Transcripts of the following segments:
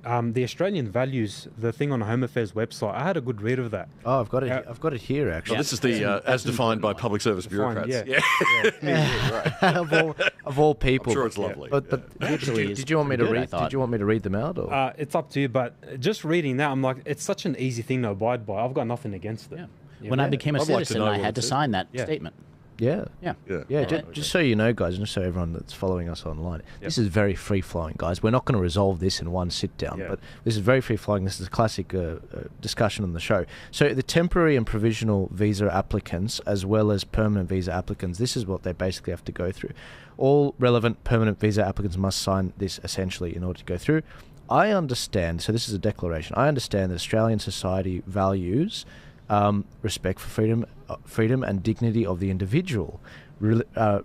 The Australian values, the thing on Home Affairs website, I had a good read of that. Oh, I've got it. I've got it here Oh, actually. this is the as defined by public service bureaucrats. yeah. of all people. I'm sure it's lovely. But Actually, did you want me to pretty good, I read? thought. Did you want me to read them out? Or? It's up to you, but just reading that, I'm like, it's such an easy thing to abide by. I've got nothing against it. Yeah. When I became a I'd like to citizen, know I what had it to is. sign that Yeah. statement. Yeah. Yeah. Yeah, just so you know, guys, and just so everyone that's following us online, this is very free-flowing, guys. We're not going to resolve this in one sit-down, but this is very free-flowing. This is a classic discussion on the show. So the temporary and provisional visa applicants, as well as permanent visa applicants, this is what they basically have to go through. All relevant permanent visa applicants must sign this, essentially, in order to go through. I understand, so this is a declaration, I understand that Australian society values respect for freedom and dignity of the individual,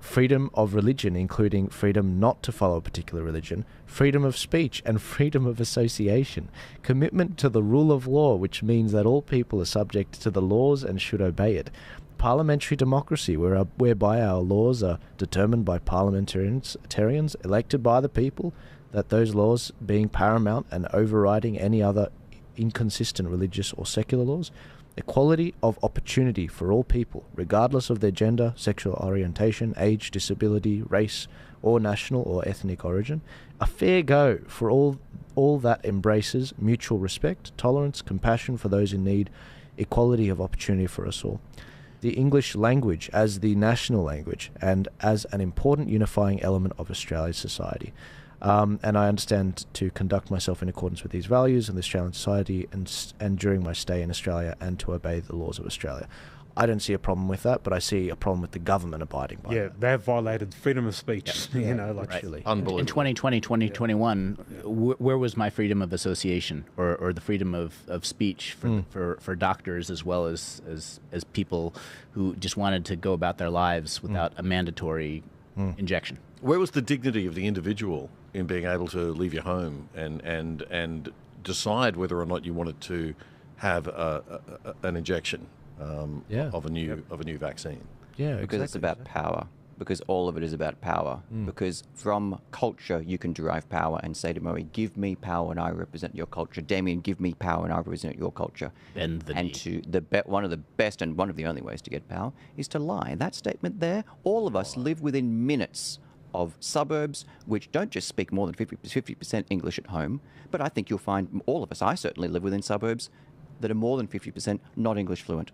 freedom of religion, including freedom not to follow a particular religion, freedom of speech and freedom of association, commitment to the rule of law, which means that all people are subject to the laws and should obey it, parliamentary democracy, whereby our laws are determined by parliamentarians elected by the people, that those laws being paramount and overriding any other inconsistent religious or secular laws, equality of opportunity for all people, regardless of their gender, sexual orientation, age, disability, race, or national or ethnic origin, a fair go for all that embraces mutual respect, tolerance, compassion for those in need, equality of opportunity for us all. The English language as the national language and as an important unifying element of Australia's society. And I understand to conduct myself in accordance with these values and the Australian society and during my stay in Australia and to obey the laws of Australia. I don't see a problem with that, but I see a problem with the government abiding by that. They've violated freedom of speech, Actually. Unbelievable. In 2020, 2021, where was my freedom of association or the freedom of speech for doctors as well as people who just wanted to go about their lives without a mandatory injection? Where was the dignity of the individual in being able to leave your home and decide whether or not you wanted to have an injection of a new vaccine? Yeah, because it's about power. Because all of it is about power. Because from culture you can derive power and say to Murray, give me power and I represent your culture. Damien, give me power and I represent your culture. Bend the knee. One of the best and one of the only ways to get power is to lie. That statement there, all of us live within minutes of suburbs which don't just speak more than 50% English at home, but I think you'll find all of us, I certainly live within suburbs that are more than 50% not English fluent.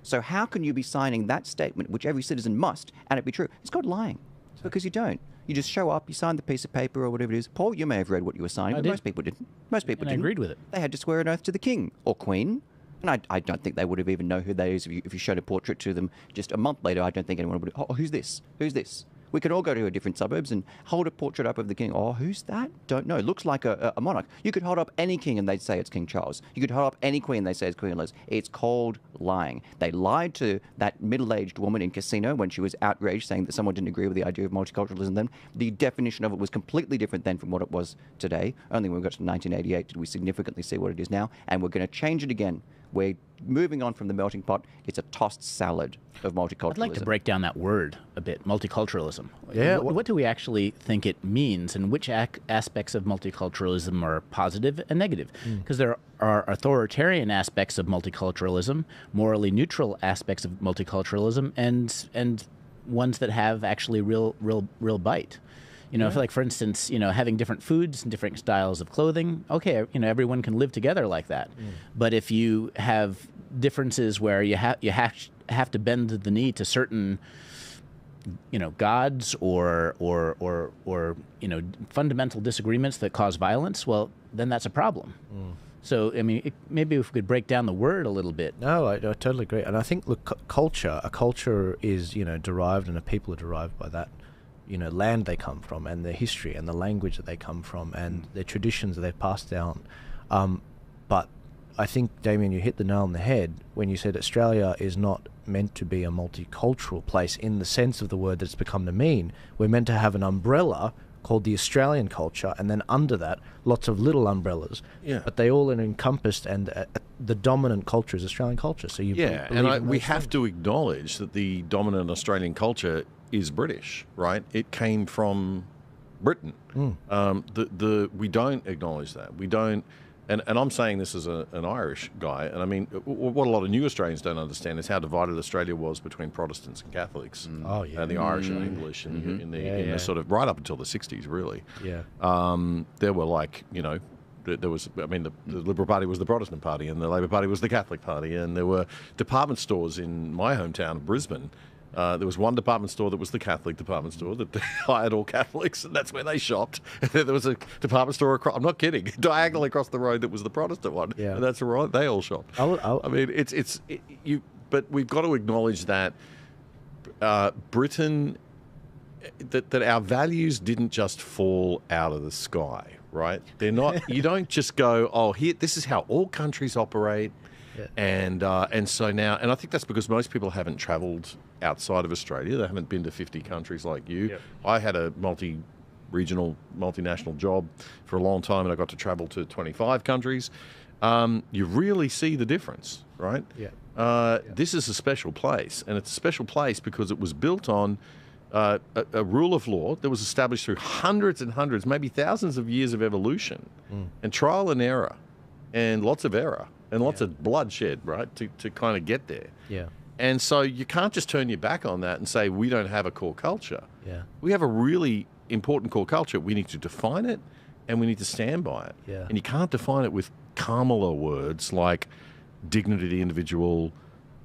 So how can you be signing that statement, which every citizen must, and it be true? It's called lying, because you don't. You just show up, you sign the piece of paper or whatever it is. Paul, you may have read what you were signing, but most people didn't. Most people didn't. I agreed with it. They had to swear an oath to the king or queen. And I don't think they would have even known who that is if you showed a portrait to them just a month later. I don't think anyone would. Oh, who's this? Who's this? We could all go to different suburbs and hold a portrait up of the king. Oh, who's that? Don't know. Looks like a monarch. You could hold up any king and they'd say it's King Charles. You could hold up any queen and they say it's Queen Elizabeth. It's called lying. They lied to that middle-aged woman in Casino when she was outraged, saying that someone didn't agree with the idea of multiculturalism then. The definition of it was completely different then from what it was today. Only when we got to 1988 did we significantly see what it is now. And we're going to change it again. We're moving on from the melting pot. It's a tossed salad of multiculturalism. I'd like to break down that word a bit, multiculturalism. Yeah. What do we actually think it means, and which aspects of multiculturalism are positive and negative? Because there are authoritarian aspects of multiculturalism, morally neutral aspects of multiculturalism, and ones that have actually real bite. You know, like for instance, having different foods and different styles of clothing. Okay, everyone can live together like that. But if you have differences where you have to bend the knee to certain, gods or fundamental disagreements that cause violence, well, then that's a problem. So, I mean, maybe if we could break down the word a little bit. No, I totally agree. And I think, look, a culture is, derived, and a people are derived by that. Land they come from and their history and the language that they come from and their traditions that they've passed down. But I think, Damien, you hit the nail on the head when you said Australia is not meant to be a multicultural place in the sense of the word that it's become to mean. We're meant to have an umbrella called the Australian culture, and then under that, lots of little umbrellas. Yeah. But they all are encompassed, and the dominant culture is Australian culture. So we have to acknowledge that the dominant Australian culture is British, right? It came from Britain. We don't acknowledge that. We don't. And I'm saying this as an Irish guy, and I mean, what a lot of new Australians don't understand is how divided Australia was between Protestants and Catholics. Oh, yeah. And the Irish and English in the sort of right up until the 60s, really. Yeah. There were like, you know, there was, I mean, the Liberal Party was the Protestant Party and the Labor Party was the Catholic Party, and there were department stores in my hometown of Brisbane. There was one department store that was the Catholic department store that hired all Catholics, and that's where they shopped. And then there was a department store across, I'm not kidding, diagonally across the road that was the Protestant one, and that's where they all shopped. I mean, but we've got to acknowledge that Britain, that our values didn't just fall out of the sky, right? They're not. You don't just go, oh, here, this is how all countries operate. Yeah. And so now, and I think that's because most people haven't travelled outside of Australia. They haven't been to 50 countries like you. Yep. I had a multi-regional, multinational job for a long time, and I got to travel to 25 countries. You really see the difference, right? Yeah. This is a special place, and it's a special place because it was built on a rule of law that was established through hundreds and hundreds, maybe thousands of years of evolution and trial and error and lots of error. And lots of bloodshed, right, to kind of get there. Yeah. And so you can't just turn your back on that and say we don't have a core culture. Yeah. We have a really important core culture. We need to define it, and we need to stand by it. Yeah. And you can't define it with Kamala words like dignity of the individual,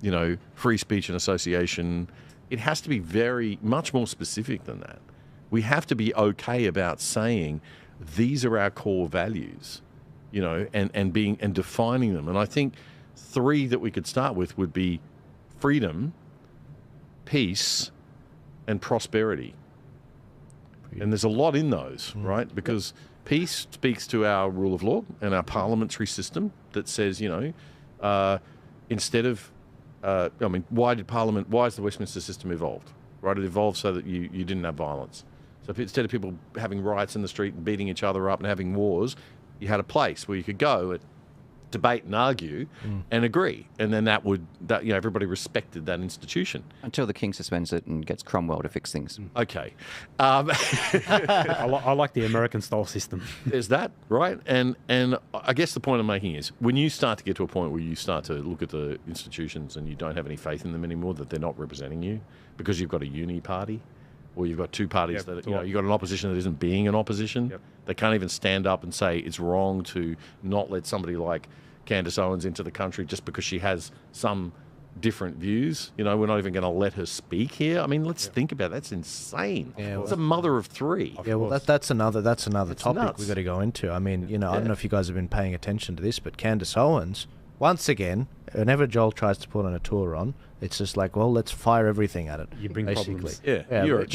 you know, free speech and association. It has to be much more specific than that. We have to be okay about saying these are our core values. You know, and defining them. And I think 3 that we could start with would be freedom, peace, and prosperity. And there's a lot in those, right? Because peace speaks to our rule of law and our parliamentary system that says, you know, instead of, I mean, why is the Westminster system evolved? Right, it evolved so that you didn't have violence. So instead of people having riots in the street and beating each other up and having wars, you had a place where you could go and debate and argue and agree, and then you know, everybody respected that institution until the king suspends it and gets Cromwell to fix things. Okay, I like the American style system. There's that, right? And I guess the point I'm making is when you start to get to a point where you start to look at the institutions and you don't have any faith in them anymore, that they're not representing you because you've got a uni party. Or you've got 2 parties that, you know, you've got an opposition that isn't being an opposition. Yep. They can't even stand up and say it's wrong to not let somebody like Candace Owens into the country just because she has some different views. You know, we're not even going to let her speak here. I mean, let's think about it. That's insane. Yeah, it's a mother of 3. Yeah, well, that's another topic we've got to go into. I mean, you know, I don't know if you guys have been paying attention to this, but Candace Owens, once again, whenever Joel tries to put on a tour on, it's just like, well, let's fire everything at it. You bring basically. problems. Yeah, you're a